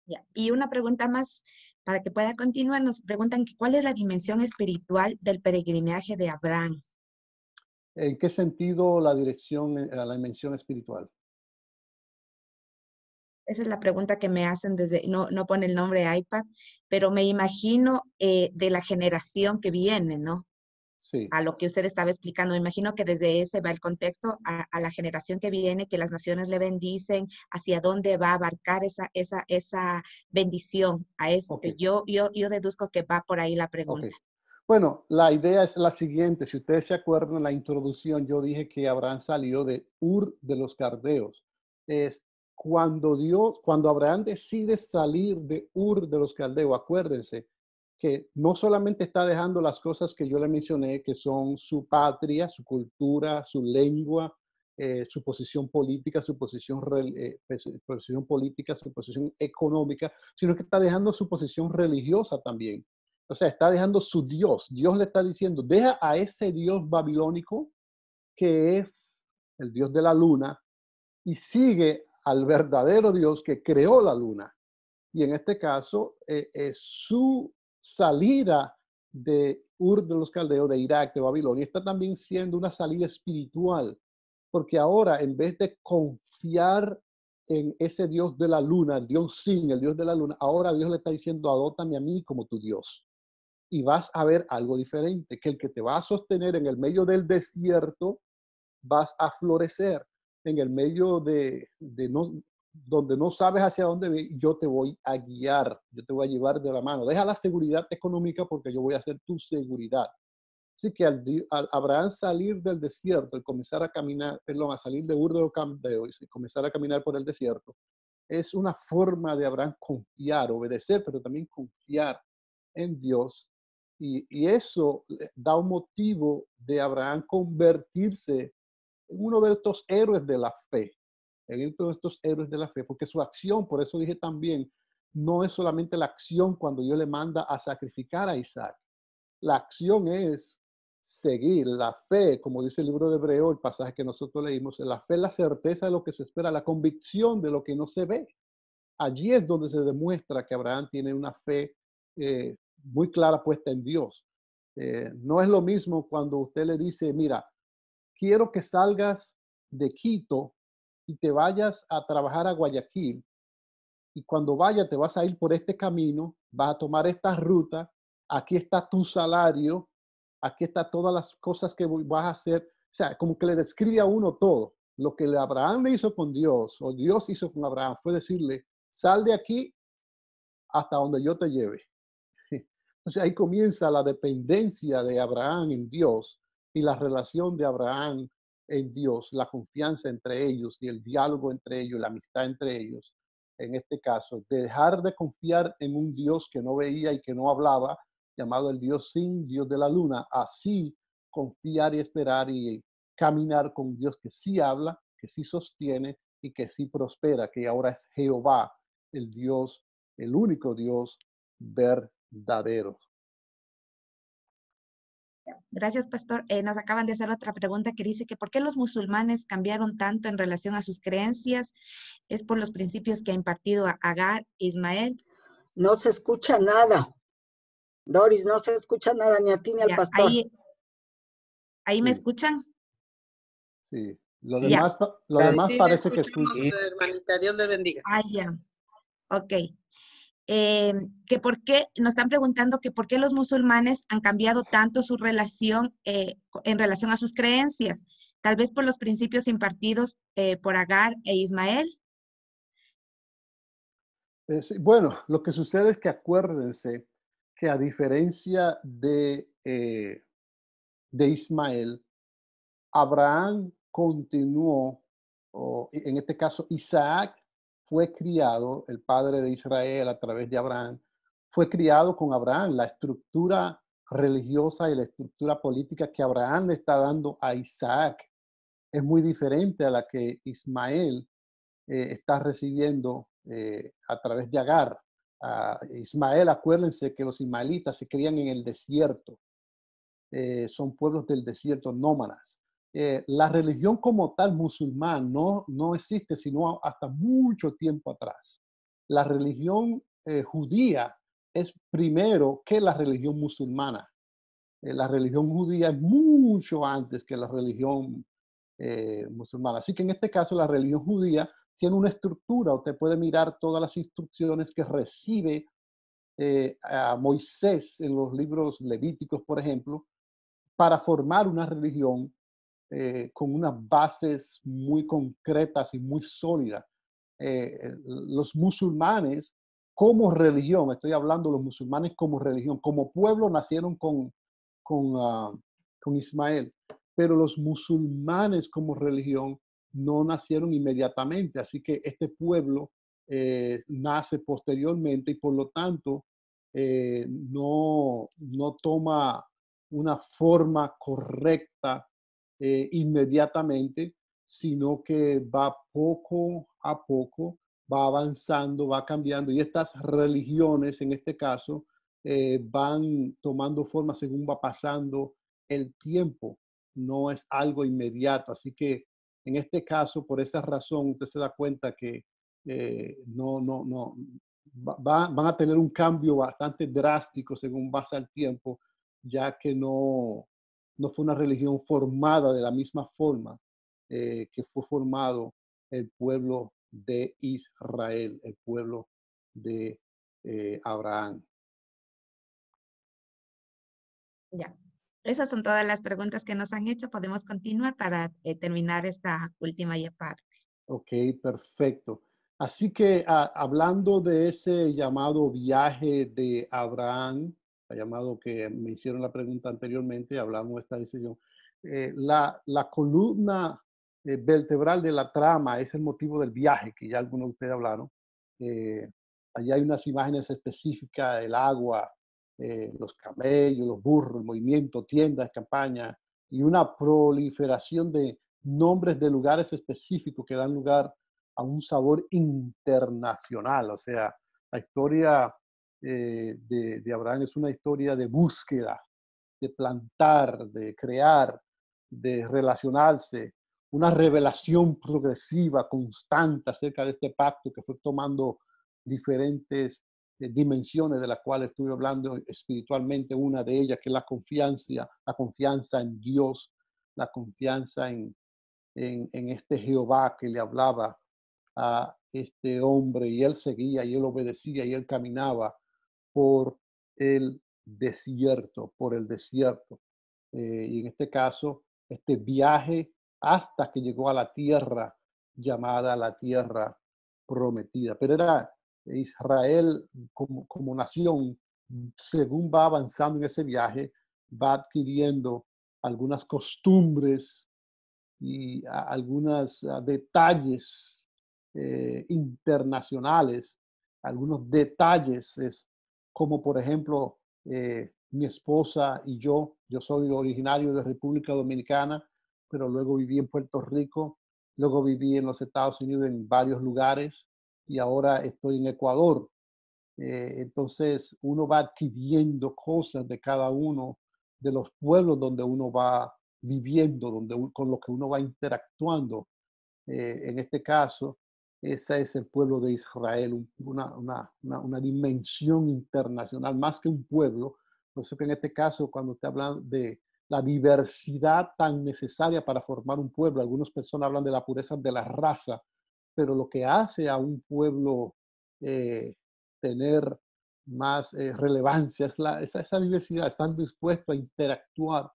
Ya. Y una pregunta más para que pueda continuar. Nos preguntan que cuál es la dimensión espiritual del peregrinaje de Abraham. ¿En qué sentido la dirección a la dimensión espiritual? Esa es la pregunta que me hacen desde, no pone el nombre iPad, pero me imagino de la generación que viene, ¿no? Sí, A lo que usted estaba explicando. Me imagino que desde ese va el contexto a la generación que viene, que las naciones le bendicen, hacia dónde va a abarcar esa bendición. A eso. ok, Yo deduzco que va por ahí la ok. pregunta. Bueno, la idea es la siguiente. Si ustedes se acuerdan en la introducción, yo dije que Abraham salió de Ur de los Caldeos. cuando Abraham decide salir de Ur de los Caldeos, acuérdense que no solamente está dejando las cosas que yo le mencioné, que son su patria, su cultura, su lengua, su posición política, posición política, su posición económica, sino que está dejando su posición religiosa también. O sea, está dejando su Dios. Dios le está diciendo, deja a ese Dios babilónico que es el Dios de la luna y sigue al verdadero Dios que creó la luna. Y en este caso, su salida de Ur de los Caldeos, de Irak, de Babilonia, está también siendo una salida espiritual, porque ahora en vez de confiar en ese Dios de la luna, el Dios Sin, el Dios de la luna, ahora Dios le está diciendo, adótame a mí como tu Dios. Y vas a ver algo diferente, que el que te va a sostener en el medio del desierto, vas a florecer. En el medio donde no sabes hacia dónde ir, yo te voy a guiar, yo te voy a llevar de la mano. Deja la seguridad económica porque yo voy a ser tu seguridad. Así que al Abraham salir del desierto, al comenzar a caminar, perdón, a salir de Ur de los Caldeos y comenzar a caminar por el desierto, es una forma de Abraham confiar, obedecer, pero también confiar en Dios. Y eso da un motivo de Abraham convertirse en uno de estos héroes de la fe, en uno de estos héroes de la fe, porque su acción, por eso dije también, no es solamente la acción cuando Dios le manda a sacrificar a Isaac. La acción es seguir la fe, como dice el libro de Hebreo, el pasaje que nosotros leímos, la fe es la certeza de lo que se espera, la convicción de lo que no se ve. Allí es donde se demuestra que Abraham tiene una fe muy clara puesta en Dios. No es lo mismo cuando usted le dice, mira, quiero que salgas de Quito y te vayas a trabajar a Guayaquil. Y cuando vayas te vas a ir por este camino, vas a tomar esta ruta, aquí está tu salario, aquí está todas las cosas que vas a hacer. O sea, como que le describe a uno todo. Lo que Abraham le hizo con Dios, o Dios hizo con Abraham, fue decirle, sal de aquí hasta donde yo te lleve. Entonces ahí comienza la dependencia de Abraham en Dios y la relación de Abraham en Dios, la confianza entre ellos y el diálogo entre ellos, la amistad entre ellos. En este caso, dejar de confiar en un Dios que no veía y que no hablaba, llamado el Dios Sin, Dios de la luna, así confiar y esperar y caminar con Dios que sí habla, que sí sostiene y que sí prospera, que ahora es Jehová, el Dios, el único Dios verdadero. Gracias, pastor. Nos acaban de hacer otra pregunta que dice que ¿por qué los musulmanes cambiaron tanto en relación a sus creencias? ¿Es por los principios que ha impartido a Agar e Ismael? No se escucha nada. Doris, no se escucha nada ni a ti ni al Ya, pastor. ahí me Sí. escuchan. Sí, lo Ya. demás Sí, le parece que escuchamos, escucha. hermanita. Dios le bendiga. Ya. Ok. Que por qué, nos están preguntando que por qué los musulmanes han cambiado tanto su relación en relación a sus creencias. Tal vez por los principios impartidos por Agar e Ismael. Sí, bueno, lo que sucede es que acuérdense que a diferencia de Ismael, Abraham continuó, o en este caso Isaac fue criado, el padre de Israel a través de Abraham, fue criado con Abraham. La estructura religiosa y la estructura política que Abraham le está dando a Isaac es muy diferente a la que Ismael está recibiendo a través de Agar. Ismael, acuérdense que los ismaelitas se crían en el desierto, son pueblos del desierto, nómadas. La religión como tal musulmán no existe sino hasta mucho tiempo atrás. La religión judía es primero que la religión musulmana. La religión judía es mucho antes que la religión musulmana. Así que en este caso la religión judía tiene una estructura. Usted puede mirar todas las instrucciones que recibe a Moisés en los libros levíticos, por ejemplo, para formar una religión con unas bases muy concretas y muy sólidas. Los musulmanes como religión, estoy hablando de los musulmanes como religión, como pueblo nacieron con Ismael, pero los musulmanes como religión no nacieron inmediatamente, así que este pueblo nace posteriormente y por lo tanto no toma una forma correcta inmediatamente, sino que va poco a poco, va avanzando, va cambiando y estas religiones, en este caso, van tomando forma según va pasando el tiempo, no es algo inmediato. Así que en este caso, por esa razón, usted se da cuenta que no, van a tener un cambio bastante drástico según pasa el tiempo, ya que no fue una religión formada de la misma forma que fue formado el pueblo de Israel, el pueblo de Abraham. Ya. Esas son todas las preguntas que nos han hecho. Podemos continuar para terminar esta última parte. Ok, perfecto. Así que hablando de ese llamado viaje de Abraham, el llamado que me hicieron la pregunta anteriormente, hablamos de esta decisión, la columna vertebral de la trama es el motivo del viaje, que ya algunos de ustedes hablaron. Eh, Allí hay unas imágenes específicas, el agua, los camellos, los burros, el movimiento, tiendas, campañas y una proliferación de nombres de lugares específicos que dan lugar a un sabor internacional. O sea, la historia de Abraham es una historia de búsqueda, de plantar, de crear, de relacionarse, una revelación progresiva, constante acerca de este pacto que fue tomando diferentes dimensiones de las cuales estuve hablando espiritualmente, una de ellas que es la confianza en Dios, la confianza en este Jehová que le hablaba a este hombre y él seguía y él obedecía y él caminaba por el desierto, por el desierto. Y en este caso, este viaje hasta que llegó a la tierra llamada la tierra prometida. Pero era Israel como nación, según va avanzando en ese viaje, va adquiriendo algunas costumbres y algunos detalles internacionales, algunos detalles, es como por ejemplo mi esposa y yo soy originario de República Dominicana, pero luego viví en Puerto Rico, luego viví en los Estados Unidos en varios lugares y ahora estoy en Ecuador. Entonces uno va adquiriendo cosas de cada uno de los pueblos donde uno va viviendo, con lo que uno va interactuando. En este caso, ese es el pueblo de Israel, una dimensión internacional, más que un pueblo. Por eso que en este caso, cuando usted habla de la diversidad tan necesaria para formar un pueblo, algunas personas hablan de la pureza de la raza, pero lo que hace a un pueblo eh, tener más relevancia es esa diversidad, estar dispuesto a interactuar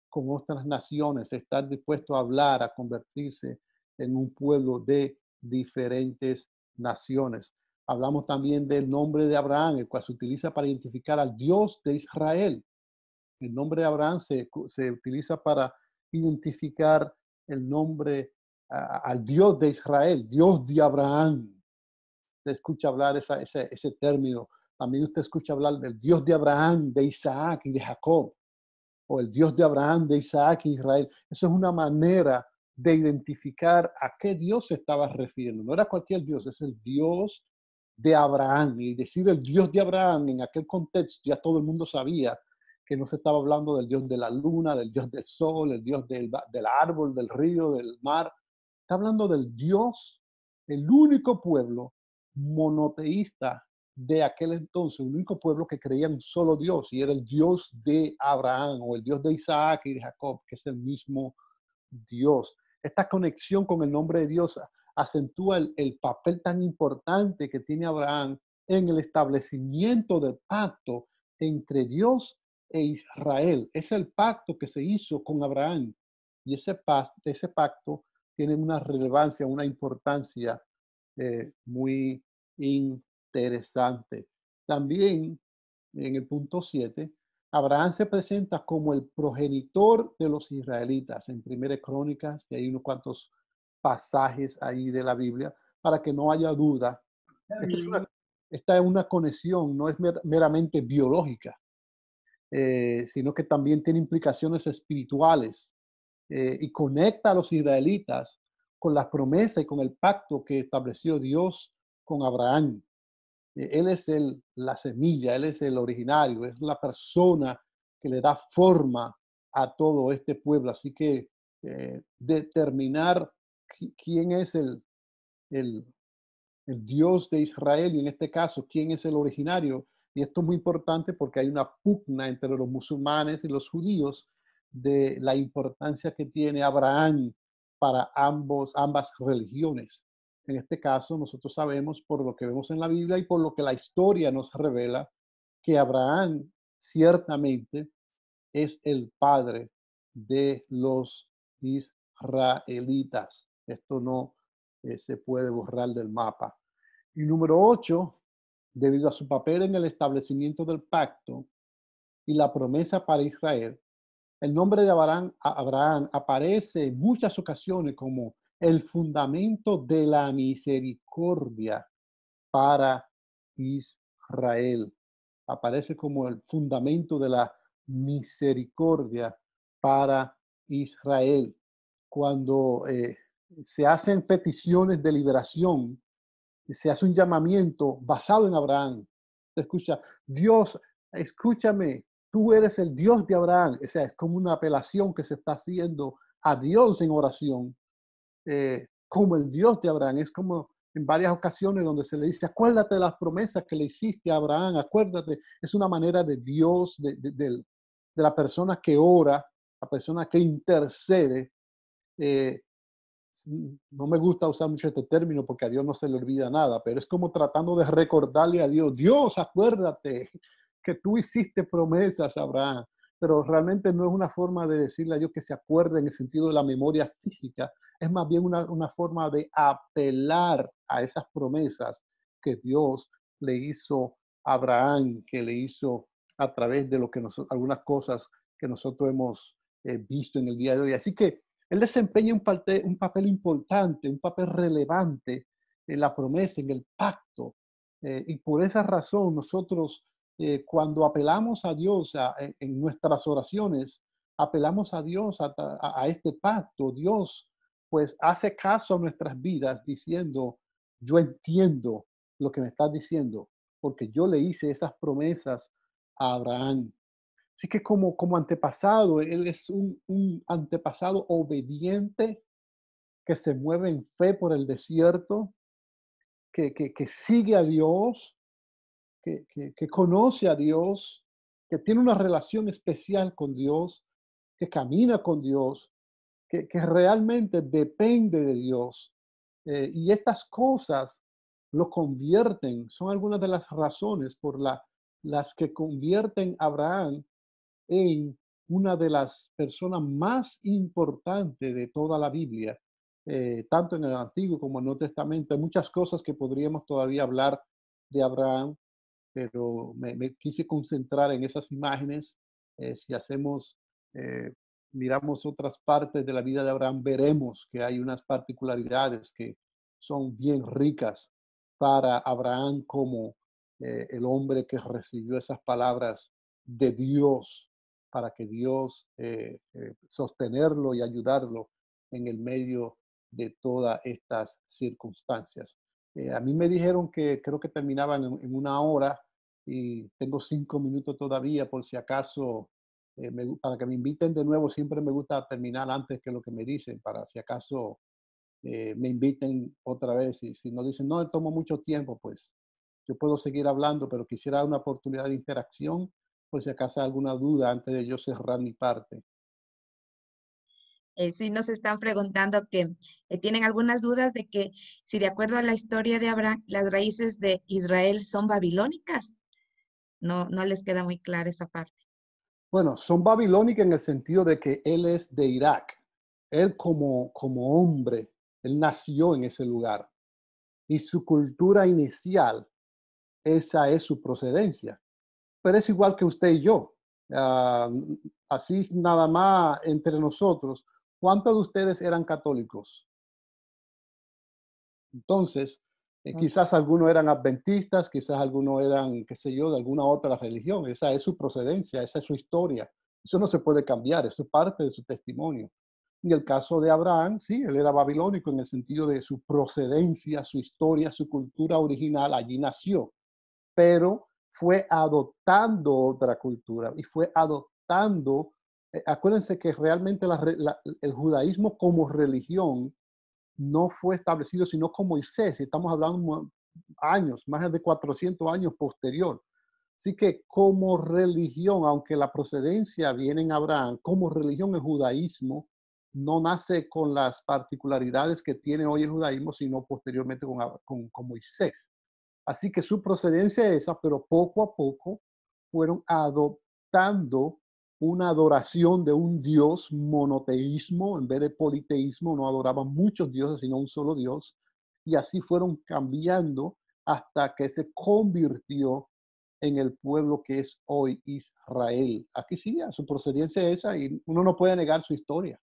con otras naciones, estar dispuesto a hablar, a convertirse en un pueblo de diferentes naciones. Hablamos también del nombre de Abraham, el cual se utiliza para identificar al Dios de Israel. El nombre de Abraham se utiliza para identificar el nombre al Dios de Israel, Dios de Abraham. Usted escucha hablar ese término. También usted escucha hablar del Dios de Abraham, de Isaac y de Jacob, o el Dios de Abraham, de Isaac y Israel. Eso es una manera de identificar a qué Dios se estaba refiriendo. No era cualquier Dios, es el Dios de Abraham. Y decir el Dios de Abraham en aquel contexto, ya todo el mundo sabía que no se estaba hablando del Dios de la luna, del Dios del sol, el Dios del árbol, del río, del mar. Está hablando del Dios, el único pueblo monoteísta de aquel entonces, el único pueblo que creía en un solo Dios, y era el Dios de Abraham o el Dios de Isaac y de Jacob, que es el mismo Dios. Esta conexión con el nombre de Dios acentúa el papel tan importante que tiene Abraham en el establecimiento del pacto entre Dios e Israel. Es el pacto que se hizo con Abraham y ese pacto tiene una relevancia, una importancia muy interesante. También en el punto 7, Abraham se presenta como el progenitor de los israelitas en Primera Crónicas, y hay unos cuantos pasajes ahí de la Biblia para que no haya duda. Esta es una conexión, no es meramente biológica, sino que también tiene implicaciones espirituales y conecta a los israelitas con las promesas y con el pacto que estableció Dios con Abraham. Él es la semilla, Él es el originario, es la persona que le da forma a todo este pueblo. Así que determinar quién es el, el Dios de Israel y en este caso quién es el originario. Y esto es muy importante porque hay una pugna entre los musulmanes y los judíos de la importancia que tiene Abraham para ambas religiones. En este caso, nosotros sabemos por lo que vemos en la Biblia y por lo que la historia nos revela que Abraham ciertamente es el padre de los israelitas. Esto no se puede borrar del mapa. Y número 8, debido a su papel en el establecimiento del pacto y la promesa para Israel, el nombre de Abraham aparece en muchas ocasiones como el fundamento de la misericordia para Israel. Aparece como el fundamento de la misericordia para Israel. Cuando se hacen peticiones de liberación, se hace un llamamiento basado en Abraham. Se escucha, Dios, escúchame, tú eres el Dios de Abraham. O sea, es como una apelación que se está haciendo a Dios en oración, como el Dios de Abraham. Es como en varias ocasiones donde se le dice, acuérdate de las promesas que le hiciste a Abraham, acuérdate. Es una manera de Dios, de la persona que ora, la persona que intercede. Eh, no me gusta usar mucho este término porque a Dios no se le olvida nada, pero es como tratando de recordarle a Dios, Dios, acuérdate que tú hiciste promesas a Abraham, pero realmente no es una forma de decirle a Dios que se acuerde en el sentido de la memoria física, es más bien una forma de apelar a esas promesas que Dios le hizo a Abraham, que le hizo a través de lo que algunas cosas que nosotros hemos visto en el día de hoy. Así que él desempeña un papel importante, un papel relevante en la promesa, en el pacto. Y por esa razón nosotros cuando apelamos a Dios en nuestras oraciones, apelamos a Dios a este pacto. Dios pues hace caso a nuestras vidas diciendo, yo entiendo lo que me estás diciendo, porque yo le hice esas promesas a Abraham. Así que como antepasado, él es un antepasado obediente que se mueve en fe por el desierto, que sigue a Dios, que conoce a Dios, que tiene una relación especial con Dios, que camina con Dios, que realmente depende de Dios. Y estas cosas lo convierten, son algunas de las razones por las que convierten a Abraham en una de las personas más importantes de toda la Biblia, tanto en el Antiguo como en el Nuevo Testamento. Hay muchas cosas que podríamos todavía hablar de Abraham, pero me quise concentrar en esas imágenes. Si hacemos, miramos otras partes de la vida de Abraham, veremos que hay unas particularidades que son bien ricas para Abraham como el hombre que recibió esas palabras de Dios para que Dios sostenerlo y ayudarlo en el medio de todas estas circunstancias. A mí me dijeron que creo que terminaban en 1 hora y tengo 5 minutos todavía por si acaso, para que me inviten de nuevo. Siempre me gusta terminar antes que lo que me dicen, para si acaso me inviten otra vez. Y si no dicen, no, tomo mucho tiempo, pues yo puedo seguir hablando, pero quisiera una oportunidad de interacción por si acaso hay alguna duda antes de yo cerrar mi parte. Sí nos están preguntando que tienen algunas dudas de que si de acuerdo a la historia de Abraham, las raíces de Israel son babilónicas. No les queda muy clara esa parte. Bueno, son babilónicas en el sentido de que él es de Irak. Él como hombre, él nació en ese lugar. Y su cultura inicial, esa es su procedencia. Pero es igual que usted y yo. Ah, así nada más entre nosotros. ¿Cuántos de ustedes eran católicos? Entonces, quizás algunos eran adventistas, quizás algunos eran, qué sé yo, de alguna otra religión. Esa es su procedencia, esa es su historia. Eso no se puede cambiar, eso es parte de su testimonio. Y el caso de Abraham, sí, él era babilónico en el sentido de su procedencia, su historia, su cultura original, allí nació, pero fue adoptando otra cultura y fue adoptando, acuérdense que realmente el judaísmo como religión no fue establecido sino con Moisés, y estamos hablando años, más de 400 años posterior. Así que como religión, aunque la procedencia viene en Abraham, como religión el judaísmo no nace con las particularidades que tiene hoy el judaísmo, sino posteriormente con Moisés. Así que su procedencia es esa, pero poco a poco fueron adoptando una adoración de un Dios, monoteísmo, en vez de politeísmo, no adoraban muchos dioses, sino un solo Dios. Y así fueron cambiando hasta que se convirtió en el pueblo que es hoy Israel. Aquí sí, su procedencia es esa y uno no puede negar su historia.